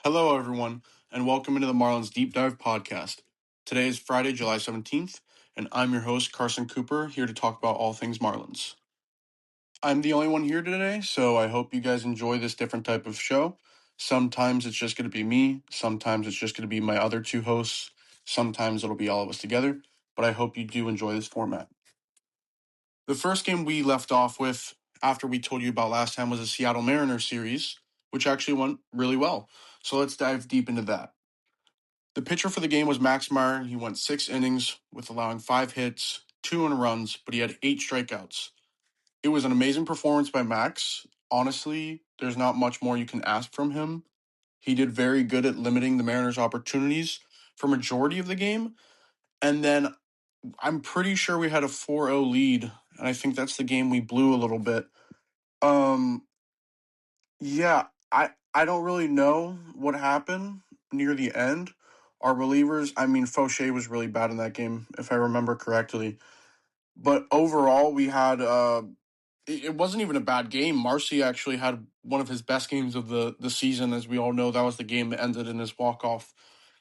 Hello, everyone, and welcome into the Marlins Deep Dive podcast. Today is Friday, July 17th, and I'm your host, Carson Cooper, here to talk about all things Marlins. I'm the only one here today, so I hope you guys enjoy this different type of show. Sometimes it's just going to be me, sometimes it's just going to be my other two hosts, sometimes it'll be all of us together, but I hope you do enjoy this format. The first game we left off with, after we told you about last time, was a Seattle Mariners series, which actually went really well. So let's dive deep into that. The pitcher for the game was Max Meyer. He went 6 innings with allowing 5 hits, 2 earned runs, but he had 8 strikeouts. It was an amazing performance by Max. Honestly, there's not much more you can ask from him. He did very good at limiting the Mariners' opportunities for majority of the game. And then I'm pretty sure we had a 4-0 lead, and I think that's the game we blew a little bit. Um, yeah, I don't really know what happened near the end. Our relievers, I mean, Fauché was really bad in that game, if I remember correctly. But overall, we had it wasn't even a bad game. Marcy actually had one of his best games of the season, as we all know. That was the game that ended in his walk off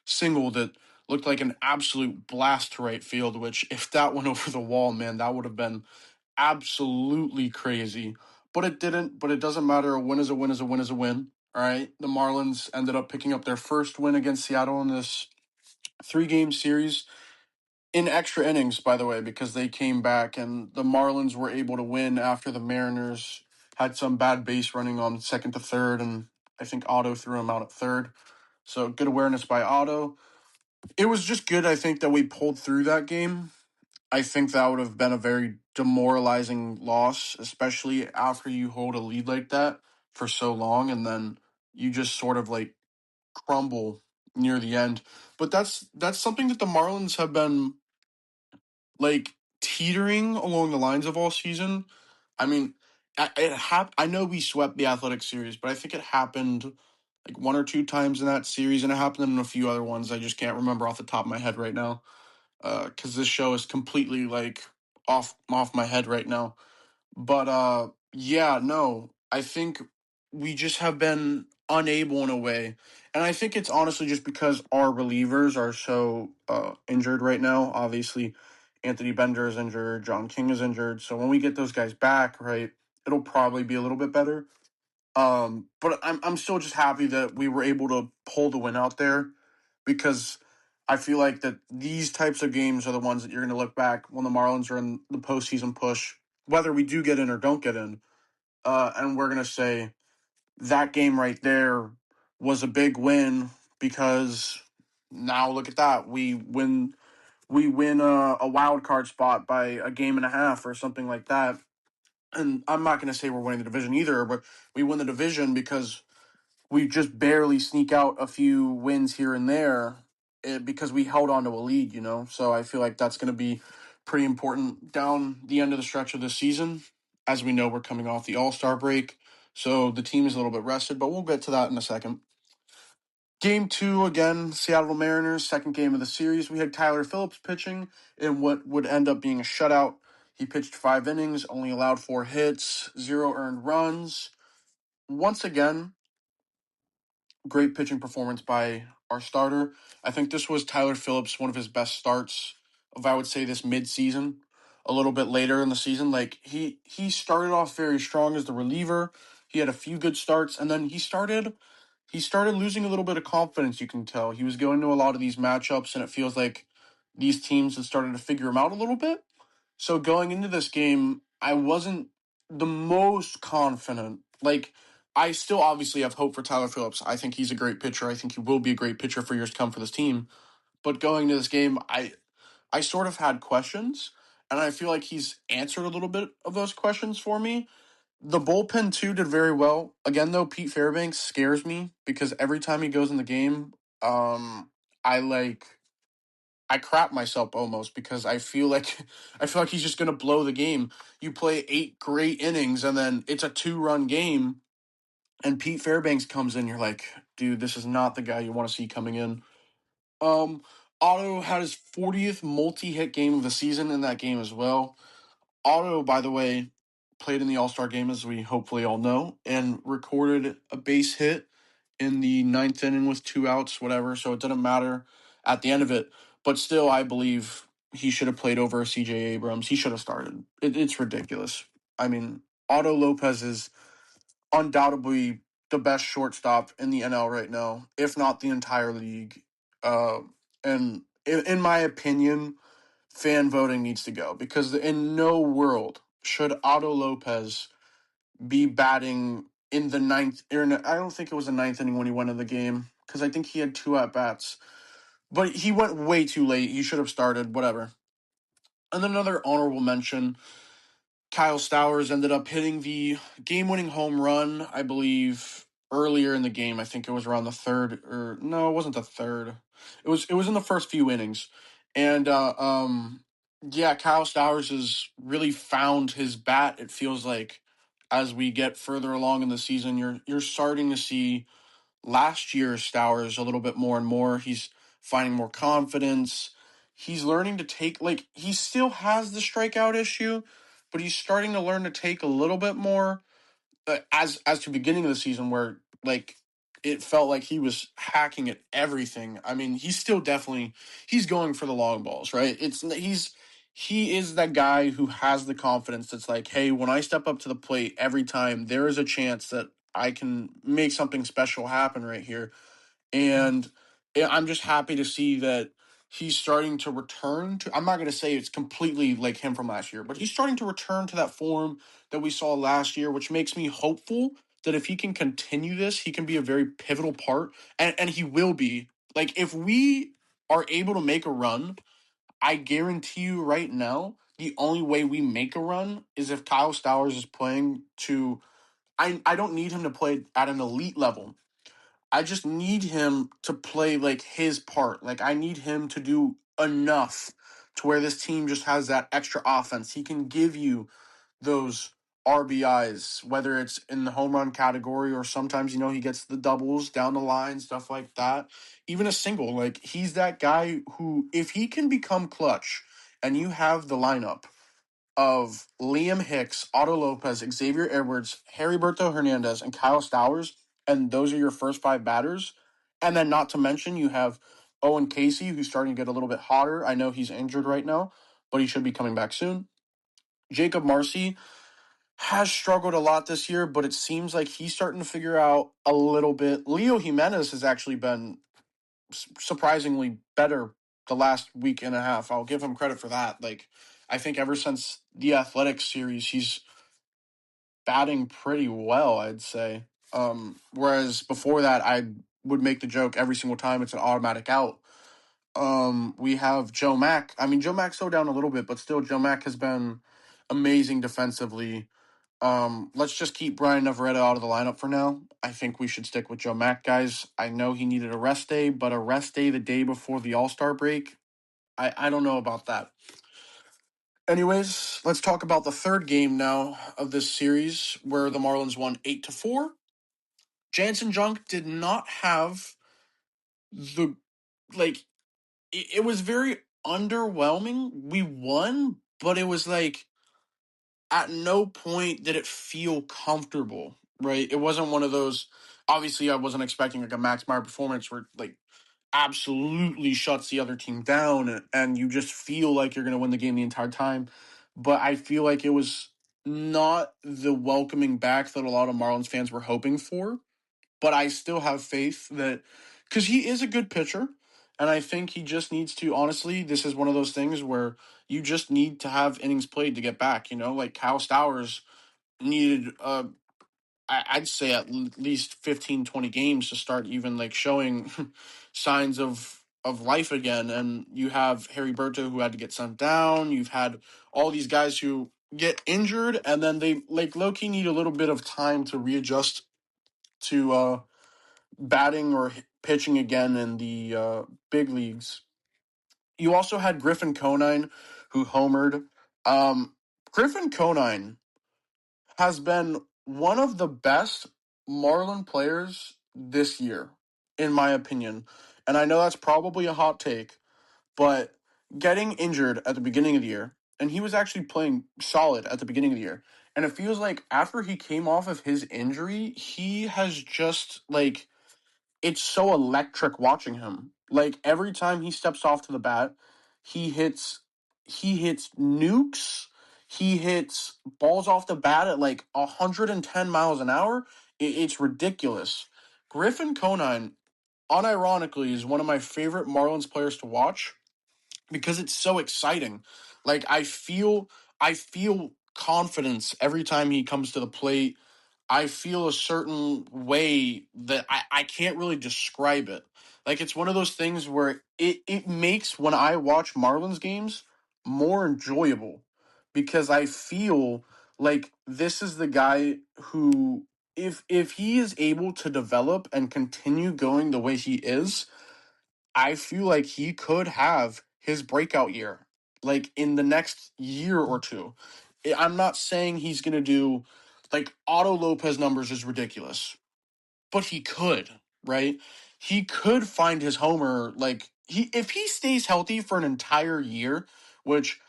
single that looked like an absolute blast to right field. Which, if that went over the wall, man, that would have been absolutely crazy. But it didn't. But it doesn't matter. A win is a win is a win is a win. All right. The Marlins ended up picking up their first win against Seattle in this 3-game series in extra innings, by the way, because they came back and the Marlins were able to win after the Mariners had some bad base running on second to third, and I think Otto threw him out at third. So good awareness by Otto. It was just good, I think, that we pulled through that game. I think that would have been a very demoralizing loss, especially after you hold a lead like that for so long and then you just sort of like crumble near the end. But that's something that the Marlins have been like teetering along the lines of all season. I mean, I know we swept the Athletic series, but I think it happened like one or two times in that series, and it happened in a few other ones. I just can't remember off the top of my head right now because this show is completely like off my head right now. But yeah, no, I think we just have been unable in a way. And I think it's honestly just because our relievers are so injured right now. Obviously, Anthony Bender is injured, John King is injured. So when we get those guys back, right, it'll probably be a little bit better. But I'm still just happy that we were able to pull the win out there because I feel like that these types of games are the ones that you're going to look back when the Marlins are in the postseason push, whether we do get in or don't get in, and we're going to say that game right there was a big win because now look at that, we win a wild card spot by a game and a half or something like that. And I'm not going to say we're winning the division either, but we win the division because we just barely sneak out a few wins here and there because we held on to a lead, you know? So I feel like that's going to be pretty important down the end of the stretch of this season. As we know, we're coming off the All-Star break, so the team is a little bit rested, but we'll get to that in a second. Game 2, again, Seattle Mariners, second game of the series. We had Tyler Phillips pitching in what would end up being a shutout. He pitched 5 innings, only allowed 4 hits, 0 earned runs. Once again, great pitching performance by our starter. I think this was Tyler Phillips, one of his best starts of, I would say, this mid-season. A little bit later in the season, like he started off very strong as the reliever. He had a few good starts, and then he started losing a little bit of confidence. You can tell he was going to a lot of these matchups, and it feels like these teams had started to figure him out a little bit. So going into this game, I wasn't the most confident. Like, I still obviously have hope for Tyler Phillips. I think he's a great pitcher. I think he will be a great pitcher for years to come for this team. But going into this game, I sort of had questions, and I feel like he's answered a little bit of those questions for me. The bullpen too did very well. Again, though, Pete Fairbanks scares me because every time he goes in the game, I like I crap myself almost because I feel like he's just gonna blow the game. You play 8 great innings and then it's a 2-run game, and Pete Fairbanks comes in. You're like, dude, this is not the guy you want to see coming in. Um, Otto had his 40th multi-hit game of the season in that game as well. Otto, by the way, played in the All Star game as we hopefully all know, and recorded a base hit in the ninth inning with 2 outs, whatever. So it didn't matter at the end of it. But still, I believe he should have played over CJ Abrams. He should have started. It's ridiculous. I mean, Otto Lopez is undoubtedly the best shortstop in the NL right now, if not the entire league. And in my opinion, fan voting needs to go because in no world should Otto Lopez be batting in the ninth. I don't think it was the ninth inning when he went in the game because I think he had 2 at bats, but he went way too late. He should have started. Whatever. And then another honorable mention. Kyle Stowers ended up hitting the game-winning home run, I believe, earlier in the game. I think it was around the third, or no, it wasn't the third. It was in the first few innings, and yeah, Kyle Stowers has really found his bat. It feels like as we get further along in the season, you're starting to see last year's Stowers a little bit more and more. He's finding more confidence. He's learning to take, like, he still has the strikeout issue, but he's starting to learn to take a little bit more as to beginning of the season where, like, it felt like he was hacking at everything. I mean, he's still definitely he's going for the long balls, right? He is that guy who has the confidence that's like, hey, when I step up to the plate every time, there is a chance that I can make something special happen right here. And I'm just happy to see that he's starting to return to. I'm not going to say it's completely like him from last year, but he's starting to return to that form that we saw last year, which makes me hopeful that if he can continue this, he can be a very pivotal part, and he will be. Like, if we are able to make a run, I guarantee you right now, the only way we make a run is if Kyle Stowers is playing to. I don't need him to play at an elite level. I just need him to play like his part. Like, I need him to do enough to where this team just has that extra offense. He can give you those RBIs, whether it's in the home run category or sometimes, he gets the doubles down the line, stuff like that. Even a single. Like, he's that guy who, if he can become clutch and you have the lineup of Liam Hicks, Otto Lopez, Xavier Edwards, Heriberto Hernandez, and Kyle Stowers, and those are your first 5 batters. And then, not to mention, you have Owen Casey, who's starting to get a little bit hotter. I know he's injured right now, but he should be coming back soon. Jacob Marcy has struggled a lot this year, but it seems like he's starting to figure out a little bit. Leo Jimenez has actually been surprisingly better the last week and a half. I'll give him credit for that. Like, I think ever since the Athletics series, he's batting pretty well, I'd say. Whereas before that, I would make the joke every single time it's an automatic out. We have Joe Mack. I mean, Joe Mack slowed down a little bit, but still, Joe Mack has been amazing defensively. Let's just keep Brian Navarrete out of the lineup for now. I think we should stick with Joe Mack, guys. I know he needed a rest day, but a rest day the day before the All-Star break, I don't know about that. Anyways, let's talk about the third game now of this series where the Marlins won 8-4. Jansen Junk did not have the, like, it was very underwhelming. We won, but it was like at no point did it feel comfortable, right? It wasn't one of those. Obviously, I wasn't expecting like a Max Meyer performance where like absolutely shuts the other team down and you just feel like you're going to win the game the entire time. But I feel like it was not the welcoming back that a lot of Marlins fans were hoping for. But I still have faith that because he is a good pitcher. And I think he just needs to, honestly, this is one of those things where you just need to have innings played to get back. Like Kyle Stowers needed, I'd say at least 15, 20 games to start even like showing signs of life again. And you have Harry Berto who had to get sent down. You've had all these guys who get injured and then they like low-key need a little bit of time to readjust to batting or pitching again in the big leagues. You also had Griffin Conine, who homered. Griffin Conine has been one of the best Marlin players this year, in my opinion. And I know that's probably a hot take, but getting injured at the beginning of the year, and he was actually playing solid at the beginning of the year. And it feels like after he came off of his injury, he has just like it's so electric watching him. Like every time he steps off to the bat, he hits nukes. He hits balls off the bat at like 110 miles an hour. It's ridiculous. Griffin Conine, unironically, is one of my favorite Marlins players to watch because it's so exciting. Like I feel confidence every time he comes to the plate. I feel a certain way that I can't really describe it. Like it's one of those things where it makes when I watch Marlins games more enjoyable because I feel like this is the guy who if he is able to develop and continue going the way he is, I feel like he could have his breakout year, like in the next year or two. I'm not saying he's going to do like Otto Lopez numbers is ridiculous, but he could, right? He could find his homer like he if he stays healthy for an entire year, which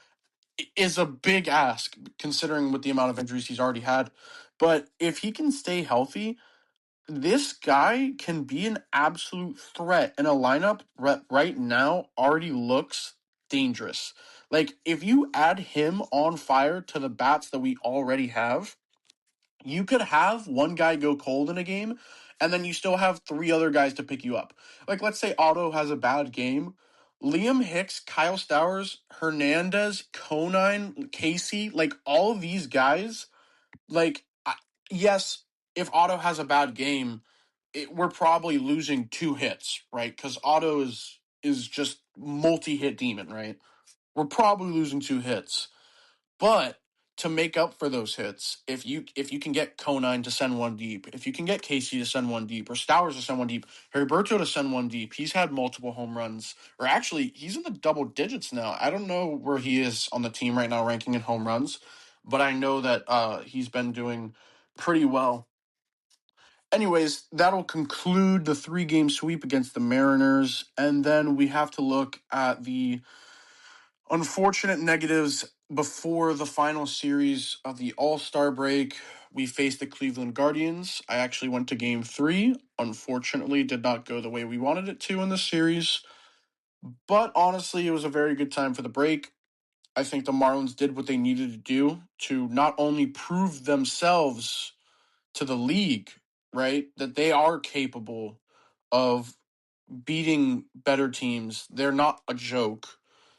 is a big ask considering with the amount of injuries he's already had. But if he can stay healthy, this guy can be an absolute threat in a lineup right now already looks dangerous. Like if you add him on fire to the bats that we already have, you could have one guy go cold in a game and then you still have three other guys to pick you up. Like let's say Otto has a bad game, Liam Hicks, Kyle Stowers, Hernandez, Conine, Casey, like all of these guys, like yes, if Otto has a bad game, we're probably losing two hits, right? Because Otto is just multi-hit demon, right? We're probably losing two hits, but to make up for those hits, if you can get Conine to send one deep, if you can get Casey to send one deep, or Stowers to send one deep, Heriberto to send one deep, he's had multiple home runs, or actually he's in the double digits now. I don't know where he is on the team right now, ranking in home runs, but I know that he's been doing pretty well. Anyways, that'll conclude the 3-game sweep against the Mariners. And then we have to look at the unfortunate negatives before the final series of the All-Star break. We faced the Cleveland Guardians. I actually went to game 3. Unfortunately, did not go the way we wanted it to in this series. But honestly, it was a very good time for the break. I think the Marlins did what they needed to do to not only prove themselves to the league, right? That they are capable of beating better teams. They're not a joke.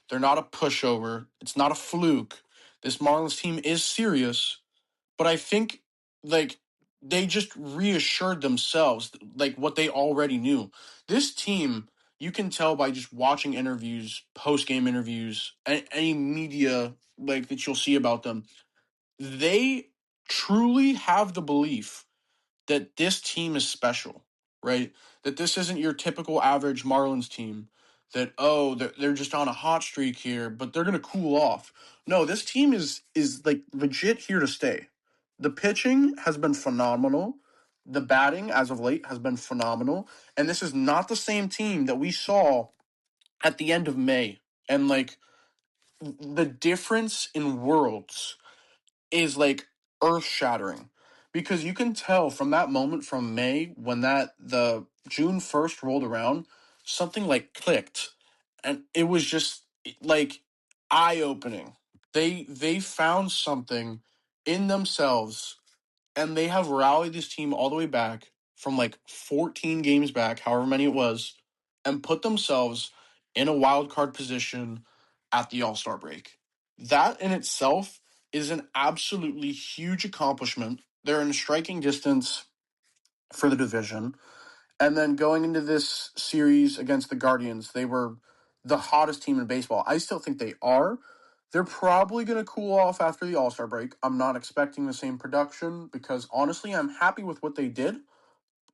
They're not a pushover. It's not a fluke. This Marlins team is serious, but I think like they just reassured themselves like what they already knew. This team, you can tell by just watching interviews, post-game interviews, and any media like that you'll see about them. They truly have the belief that this team is special, right? That this isn't your typical average Marlins team. That they're just on a hot streak here, but they're gonna cool off. No, this team is like legit here to stay. The pitching has been phenomenal. The batting as of late has been phenomenal, and this is not the same team that we saw at the end of May. And like the difference in worlds is like earth shattering because you can tell from that moment from May when that the June 1st rolled around, something like clicked and it was just like eye opening. They found something in themselves and they have rallied this team all the way back from like 14 games back, however many it was, and put themselves in a wild card position at the All-Star break. That in itself is an absolutely huge accomplishment. They're in striking distance for the division. And then going into this series against the Guardians, they were the hottest team in baseball. I still think they are. They're probably going to cool off after the All-Star break. I'm not expecting the same production because honestly, I'm happy with what they did.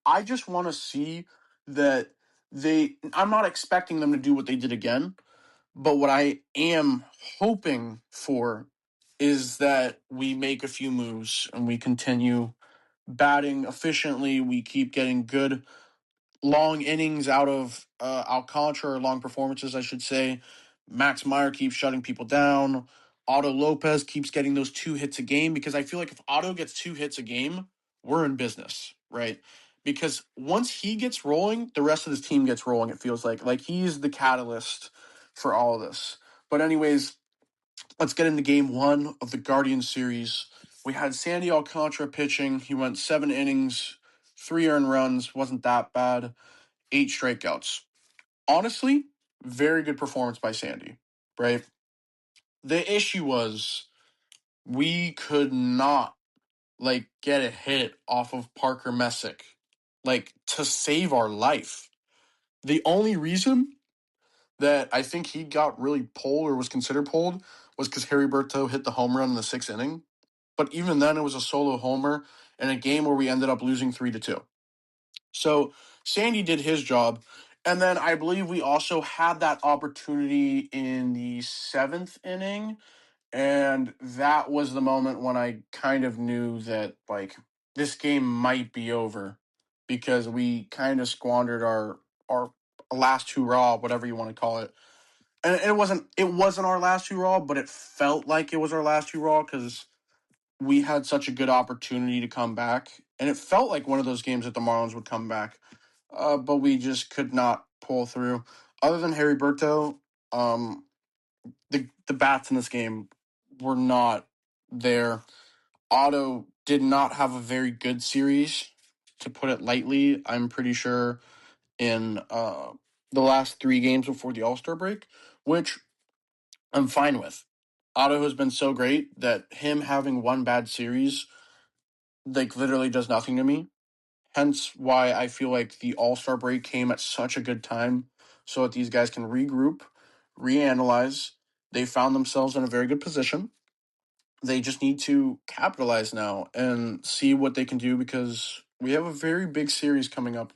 I just want to see that I'm not expecting them to do what they did again, but what I am hoping for is that we make a few moves and we continue batting efficiently. We keep getting good long innings out of Alcantara, or long performances, I should say. Max Meyer keeps shutting people down. Otto Lopez keeps getting those 2 hits a game because I feel like if Otto gets 2 hits a game, we're in business, right? because once he gets rolling, the rest of his team gets rolling, it feels like he's the catalyst for all of this. But anyways, let's get into game 1 of the Guardians series. We had Sandy Alcantara pitching. He went 7 innings, 3 earned runs, wasn't that bad, 8 strikeouts. Honestly, very good performance by Sandy, right? The issue was we could not get a hit off of Parker Messick to save our life. The only reason that I think he got really pulled or was considered pulled was because Harry Berto hit the home run in the 6th inning. But even then, it was a solo homer in a game where we ended up losing 3-2. So Sandy did his job. And then I believe we also had that opportunity in the 7th inning. And that was the moment when I kind of knew that, this game might be over because we kind of squandered our last hurrah, whatever you want to call it. And it wasn't our last hurrah, but it felt like it was our last hurrah because we had such a good opportunity to come back, and it felt like one of those games that the Marlins would come back, but we just could not pull through. Other than Harry Berto, the bats in this game were not there. Otto did not have a very good series, to put it lightly. I'm pretty sure in the last 3 games before the All-Star break, which I'm fine with. Otto has been so great that him having one bad series literally does nothing to me. Hence why I feel like the All-Star break came at such a good time so that these guys can regroup, reanalyze. They found themselves in a very good position. They just need to capitalize now and see what they can do because we have a very big series coming up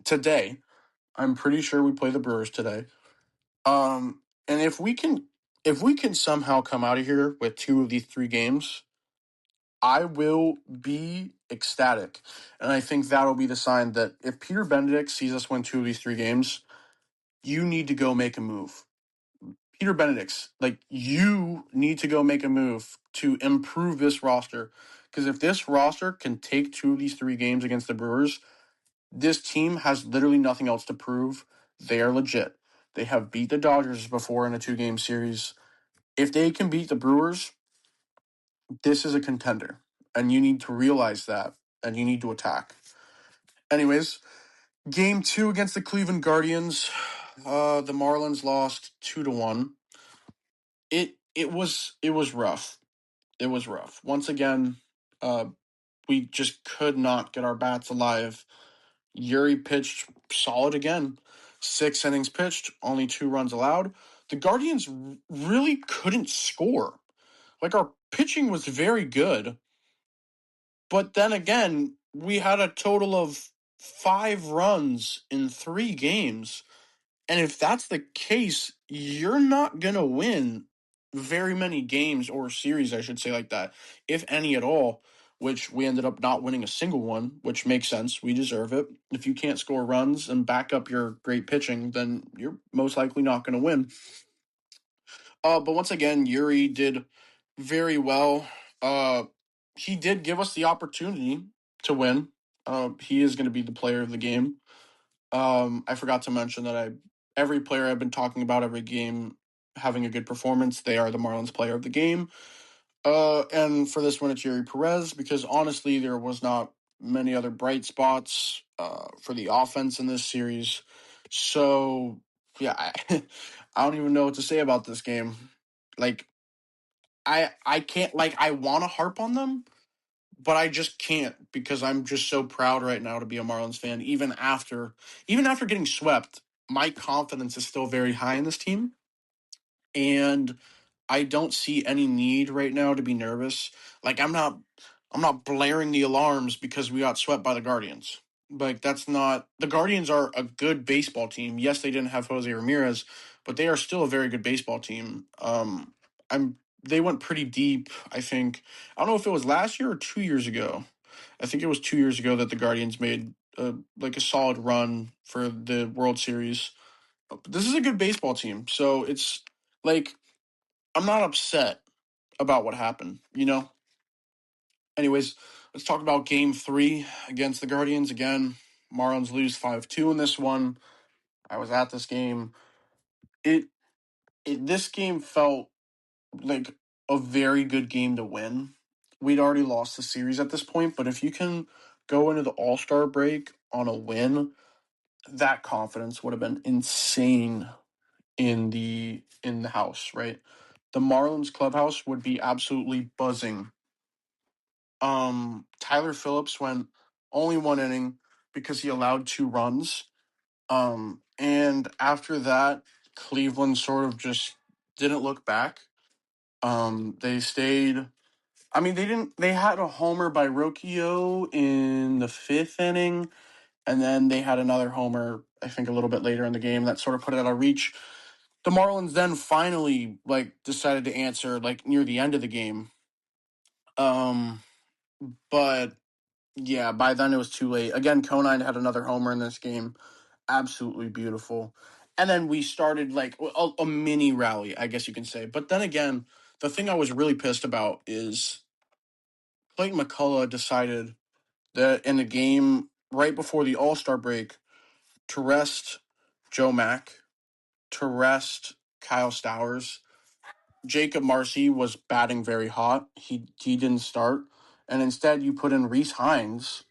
today. I'm pretty sure we play the Brewers today. And if we can somehow come out of here with 2 of these 3 games, I will be ecstatic. And I think that'll be the sign that if Peter Benedict sees us win 2 of these 3 games, you need to go make a move. Peter Benedict's, you need to go make a move to improve this roster. Because if this roster can take 2 of these 3 games against the Brewers, this team has literally nothing else to prove. They are legit. They have beat the Dodgers before in a 2-game series. If they can beat the Brewers, this is a contender. And you need to realize that. And you need to attack. Anyways, game 2 against the Cleveland Guardians. The Marlins lost 2-1. It was rough. It was rough. Once again, we just could not get our bats alive. Yuri pitched solid again. 6 innings pitched, only 2 runs allowed. The Guardians really couldn't score. Our pitching was very good, but then again, we had a total of 5 runs in 3 games. And if that's the case, you're not going to win very many games or series, I should say, like that, if any at all, which we ended up not winning a single one, which makes sense. We deserve it. If you can't score runs and back up your great pitching, then you're most likely not going to win. But once again, Yuri did very well. He did give us the opportunity to win. He is going to be the player of the game. I forgot to mention that every player I've been talking about every game having a good performance, they are the Marlins player of the game. And for this one, it's Yuri Perez because honestly, there was not many other bright spots for the offense in this series. So yeah, I don't even know what to say about this game. Like I can't I want to harp on them, but I just can't because I'm just so proud right now to be a Marlins fan. Even after getting swept, my confidence is still very high in this team, and I don't see any need right now to be nervous. I'm not blaring the alarms because we got swept by the Guardians. That's not the Guardians are a good baseball team. Yes, they didn't have Jose Ramirez, but they are still a very good baseball team. I'm they went pretty deep, I think. I don't know if it was last year or 2 years ago. I think it was 2 years ago that the Guardians made a solid run for the World Series. But this is a good baseball team, so it's like I'm not upset about what happened. Anyways, let's talk about Game 3 against the Guardians again. Marlins lose 5-2 in this one. I was at this game. This game felt like a very good game to win. We'd already lost the series at this point, but if you can go into the All-Star break on a win, that confidence would have been insane in the house, right? The Marlins clubhouse would be absolutely buzzing. Tyler Phillips went only one inning because he allowed 2 runs. And after that, Cleveland sort of just didn't look back. They stayed. I mean, they didn't. They had a homer by Rocchio in the 5th inning, and then they had another homer, I think, a little bit later in the game that sort of put it out of reach. The Marlins then finally decided to answer near the end of the game. But yeah, by then it was too late. Again, Conine had another homer in this game. Absolutely beautiful. And then we started a mini rally, I guess you can say. But then again, the thing I was really pissed about is Clayton McCullough decided that in the game right before the All-Star break to rest Joe Mack, to rest Kyle Stowers. Jacob Marcy was batting very hot. He didn't start. And instead you put in Rhys Hines,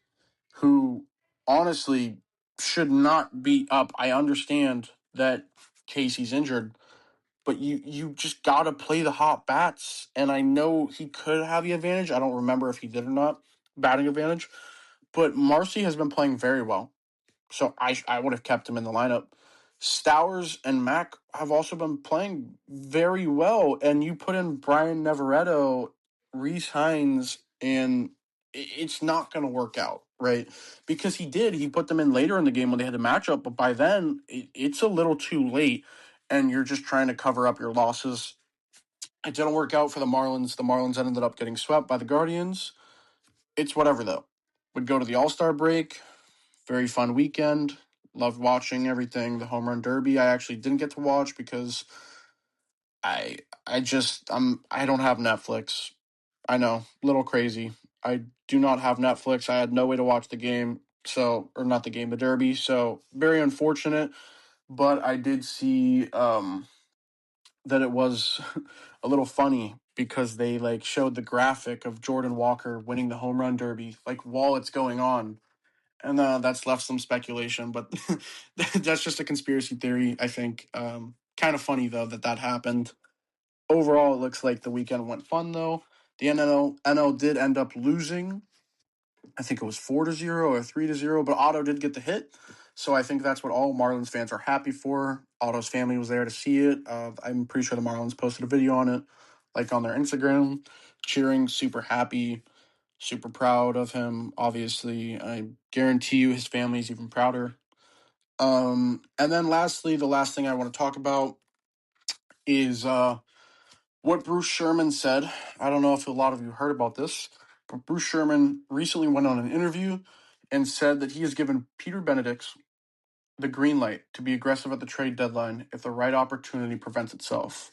who honestly should not be up. I understand that Casey's injured, but you just got to play the hot bats. And I know he could have the advantage. I don't remember if he did or not, batting advantage. But Marcy has been playing very well. So I would have kept him in the lineup. Stowers and Mack have also been playing very well. And you put in Brian Neveretto, Rhys Hines, and it's not going to work out, right? Because he did. He put them in later in the game when they had the matchup. But by then, it's a little too late. And you're just trying to cover up your losses. It didn't work out for the Marlins. The Marlins ended up getting swept by the Guardians. It's whatever, though. Would go to the All-Star break. Very fun weekend. Loved watching everything. The home run derby I actually didn't get to watch because I don't have Netflix. I know, little crazy. I do not have Netflix. I had no way to watch the game, or not the game, the derby. So very unfortunate. But I did see that it was a little funny because they showed the graphic of Jordan Walker winning the home run derby while it's going on. And that's left some speculation, but that's just a conspiracy theory, I think. Kind of funny, though, that happened. Overall, it looks like the weekend went fun, though. The NL did end up losing. I think it was 4-0 or 3-0, but Otto did get the hit. So I think that's what all Marlins fans are happy for. Otto's family was there to see it. I'm pretty sure the Marlins posted a video on it, on their Instagram, cheering, super happy. Super proud of him, obviously. I guarantee you his family's even prouder. And then lastly, the last thing I want to talk about is what Bruce Sherman said. I don't know if a lot of you heard about this, but Bruce Sherman recently went on an interview and said that he has given Peter Benedict the green light to be aggressive at the trade deadline if the right opportunity presents itself.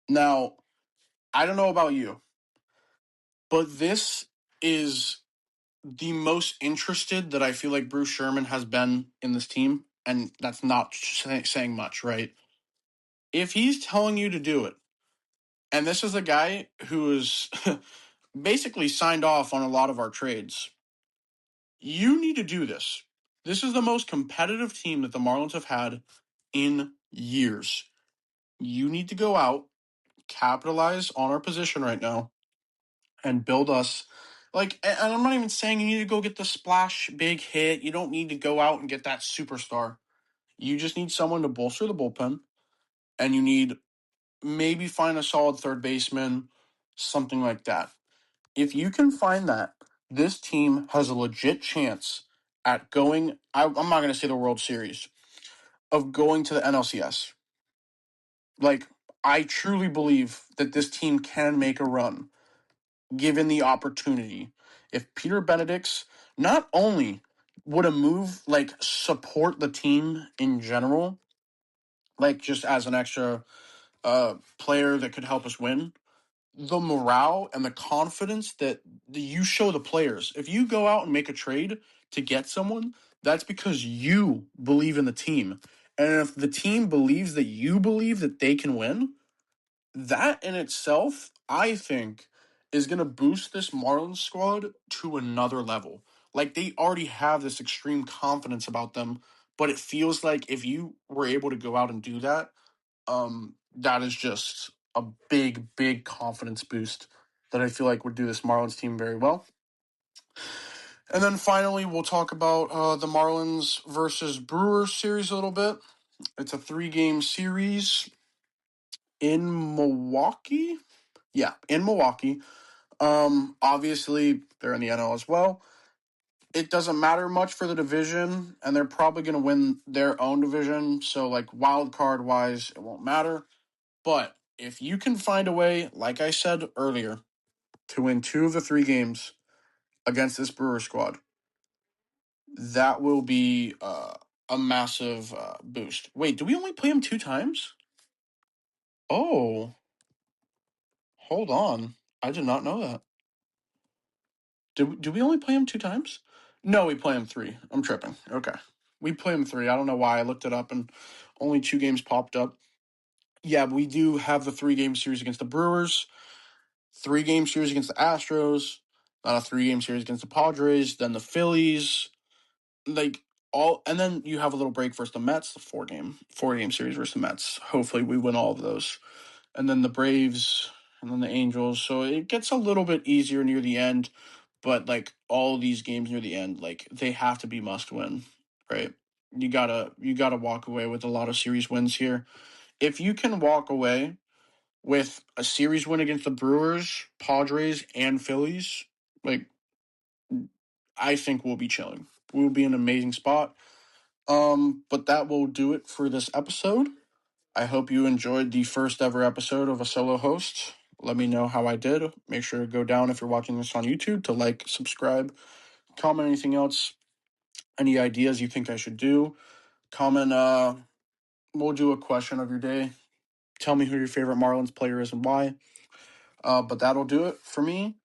Now, I don't know about you, but this is the most interested that I feel like Bruce Sherman has been in this team, and that's not saying much, right? If he's telling you to do it, and this is a guy who is basically signed off on a lot of our trades, you need to do this. This is the most competitive team that the Marlins have had in years. You need to go out, capitalize on our position right now, and build us and I'm not even saying you need to go get the splash big hit. You don't need to go out and get that superstar. You just need someone to bolster the bullpen, and you need maybe find a solid third baseman, something like that. If you can find that, this team has a legit chance at going. I'm not going to say the World Series, of going to the NLCS. I truly believe that this team can make a run given the opportunity. If Peter Benedict's not only would a move support the team in general, just as an extra player that could help us win, the morale and the confidence that you show the players. If you go out and make a trade to get someone, That's because you believe in the team. And if the team believes that you believe that they can win, that in itself, I think, is going to boost this Marlins squad to another level. Like, they already have this extreme confidence about them, but it feels like if you were able to go out and do that, that is just a big, big confidence boost that I feel like would do this Marlins team very well. And then finally, we'll talk about the Marlins versus Brewers series a little bit. It's a 3-game series in Milwaukee. Yeah, in Milwaukee. Obviously, they're in the NL as well. It doesn't matter much for the division, and they're probably going to win their own division. So, like, wild card wise, it won't matter. But if you can find a way, like I said earlier, to win 2 of the 3 games against this Brewer squad, that will be a massive boost. Wait, do we only play them 2 times? Oh, hold on. I did not know that. Do we only play him 2 times? No, we play him 3. I'm tripping. Okay. We play him 3. I don't know why. I looked it up and only 2 games popped up. Yeah, we do have the 3-game series against the Brewers, 3-game series against the Astros, not a 3-game series against the Padres, then the Phillies. Like all, and then you have a little break versus the Mets, the 4-game series versus the Mets. Hopefully we win all of those. And then the Braves and then the Angels. So it gets a little bit easier near the end. But like all these games near the end, like they have to be must win, right? You gotta walk away with a lot of series wins here. If you can walk away with a series win against the Brewers, Padres, and Phillies, like I think we'll be chilling. We'll be in an amazing spot. But that will do it for this episode. I hope you enjoyed the first ever episode of a solo host. Let me know how I did. Make sure to go down if you're watching this on YouTube to like, subscribe, comment anything else, any ideas you think I should do. Comment, we'll do a question of your day. Tell me who your favorite Marlins player is and why. But that'll do it for me.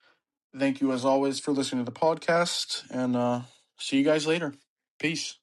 Thank you as always for listening to the podcast, and see you guys later. Peace.